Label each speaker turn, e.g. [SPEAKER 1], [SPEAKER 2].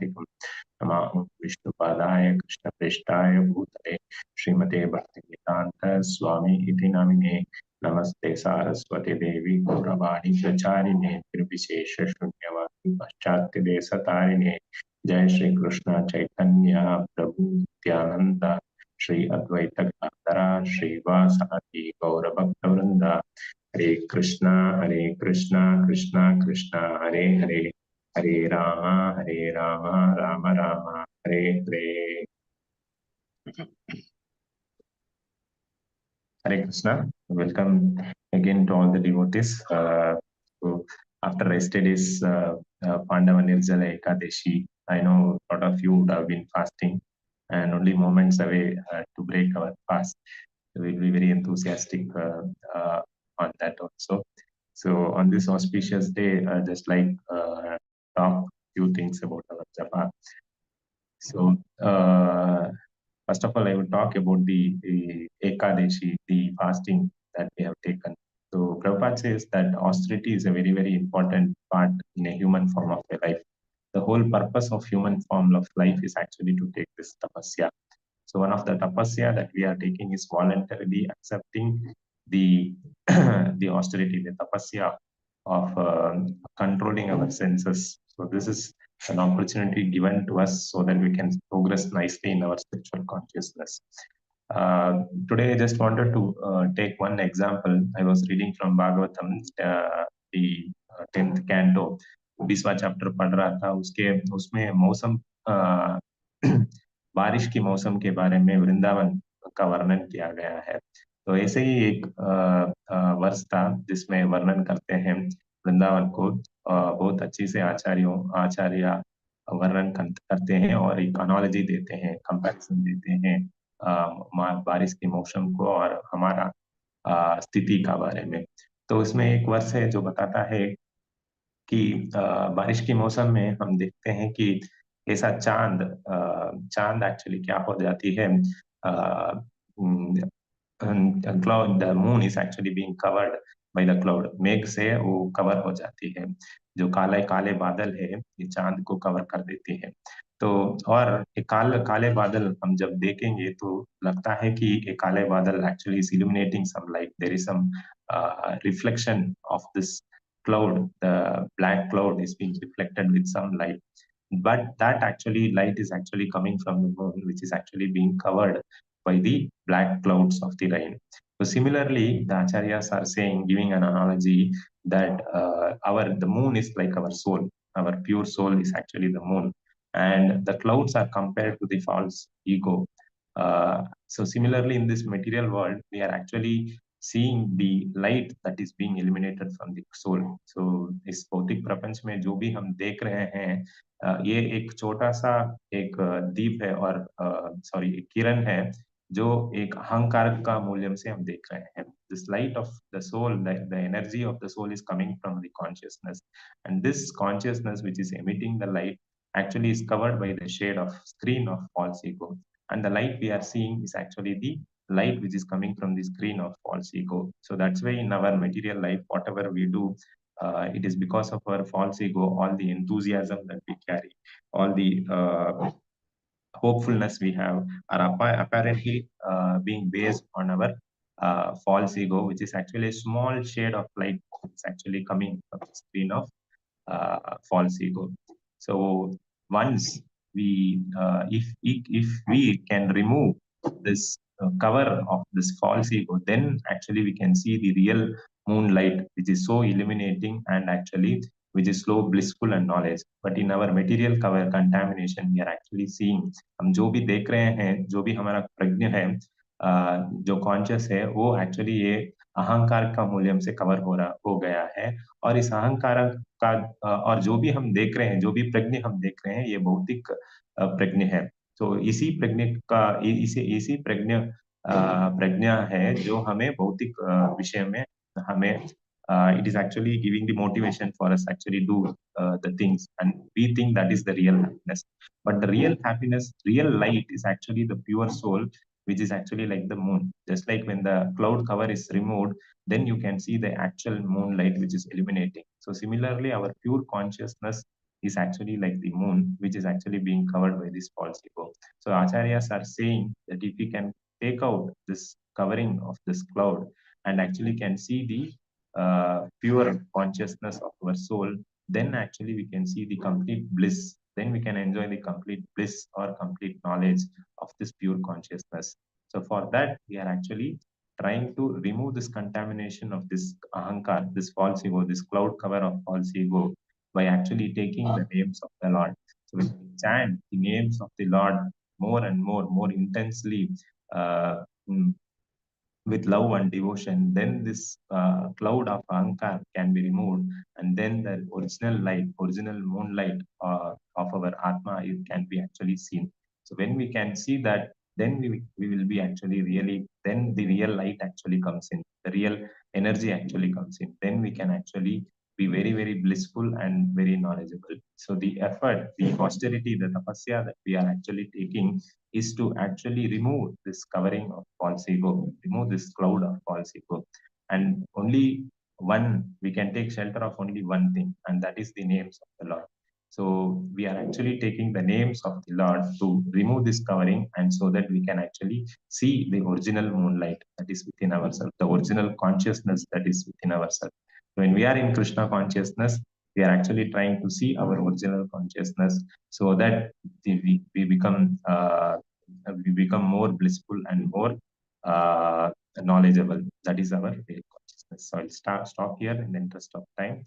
[SPEAKER 1] नमः विष्णुपादाय कृष्णप्रेष्ठाय भूतले श्रीमते भक्तिवेदांत स्वामी इति नामिने नमस्ते सारस्वती देवी गौरवाणी प्रचारिणे निर्विशेष शून्यवादी पाश्चात्य देशतारिणे जय श्री कृष्ण चैतन्य प्रभु नित्यानंद श्री अद्वैत गदाधरा श्रीवासादि गौर भक्त वृंद हरे Krishna Krishna Krishna Hare Hare Hare Ram Ram Ram Hare Hare. Hare Krishna. Welcome again to all the devotees. So after yesterday's Pandava Nirjala Ekadashi, I know a lot of you would have been fasting and only moments away to break our fast. We'll be very enthusiastic on that also. So on this auspicious day, just like talk few things about our Japa. So first of all, I will talk about the Ekadashi, the fasting that we have taken. So Prabhupada says that austerity is a very, very important part in a human form of a life. The whole purpose of human form of life is actually to take this tapasya. So one of the tapasya that we are taking is voluntarily accepting the the austerity, the tapasya of controlling our senses. So this is an opportunity given to us so that we can progress nicely in our spiritual consciousness. Today, I just wanted to take one example. I was reading from Bhagavatam, the 10th canto, 20वां chapter पढ़ रहा था. उसमें मौसम बारिश की मौसम के बारे में वृंदावन का वर्णन किया गया है. तो ऐसे ही एक वर्ष था जिसमें वर्णन करते हैं वृंदावन को. बहुत अच्छी से आचार्य वर्णन करते हैं और एक एनालॉजी देते हैं, कंपैरिजन देते हैं बारिश के मौसम को और हमारा स्थिति का बारे में. तो उसमें एक वर्ष है जो बताता है कि बारिश के मौसम में हम देखते हैं कि ऐसा चांद एक्चुअली क्या हो जाती है. Cloud, the moon is actually being covered by the cloud. मेघ से वो कवर हो जाती है. जो काले काले बादल है ये चांद को कवर कर देती है. तो और ये काले बादल हम जब देखेंगे तो लगता है कि ये काले बादल actually is illuminating some light. There is some reflection of this cloud. The black cloud is being reflected with some light, but that actually light is actually coming from the moon, which is actually being covered by the black clouds of the rain. So similarly, the acharyas are saying, giving an analogy, that the moon is like our soul. Our pure soul is actually the moon, and the clouds are compared to the false ego. So similarly, in this material world, we are actually seeing the light that is being illuminated from the soul. So इस भौतिक प्रपंच में जो भी हम देख रहे हैं ये एक छोटा सा एक दीप है और सॉरी एक किरण है जो एक अहंकार का मूल्य से हम देख रहे हैं. This light of the soul, the energy of the soul is coming from the consciousness, and this consciousness which is emitting the light actually is covered by the shade of screen of false ego, and the light we are seeing is actually the light which is coming from the screen of false ego. So that's why in our material life, whatever we do, it is because of our false ego. All the enthusiasm that we carry, all the hopefulness we have are apparently being based on our false ego, which is actually a small shade of light. It's actually coming from the screen of false ego. So once we, if we can remove this cover of this false ego, then actually we can see the real moonlight, which is so illuminating and actually which is so blissful and knowledge. But in our material cover contamination, we are actually seeing, हम जो भी देख रहे हैं, जो भी हमारा प्रज्ञ है, जो कॉन्शियस है, वो एक्चुअली ये अहंकार का मूल्य से कवर हो गया है. और इस अहंकार का और जो भी हम देख रहे हैं, जो भी प्रज्ञ हम देख रहे हैं, ये भौतिक प्रज्ञ है. तो इसी प्रज्ञ का इसी प्रज्ञा है जो हमें भौतिक विषय में हमें it is actually giving the motivation for us actually do the things, and we think that is the real happiness. But the real happiness, real light is actually the pure soul, which is actually like the moon. Just like when the cloud cover is removed, then you can see the actual moonlight which is illuminating. So similarly, our pure consciousness is actually like the moon, which is actually being covered by this false ego. So acharyas are saying that if we can take out this covering of this cloud and actually can see the pure consciousness of our soul, then actually we can see the complete bliss. Then we can enjoy the complete bliss or complete knowledge of this pure consciousness. So for that, we are actually trying to remove this contamination of this ahankar, this false ego, this cloud cover of false ego by actually taking the names of the Lord. So when we chant the names of the Lord more and more intensely, uh, mm, with love and devotion, then this cloud of ahankar can be removed, and then the original light, original moonlight of our Atma, it can be actually seen. So when we can see that, then we will be actually really, then the real light actually comes in, the real energy actually comes in. Then we can actually be very, very blissful and very knowledgeable. So the effort, the austerity, the tapasya that we are actually taking is to actually remove this covering of false ego, remove this cloud of false ego. And only one, we can take shelter of only one thing, and that is the names of the Lord. So we are actually taking the names of the Lord to remove this covering, and so that we can actually see the original moonlight that is within ourselves, the original consciousness that is within ourselves. When we are in Krishna consciousness, we are actually trying to see our original consciousness so that we become more blissful and more knowledgeable. That is our real consciousness. So I'll stop here in the interest of time.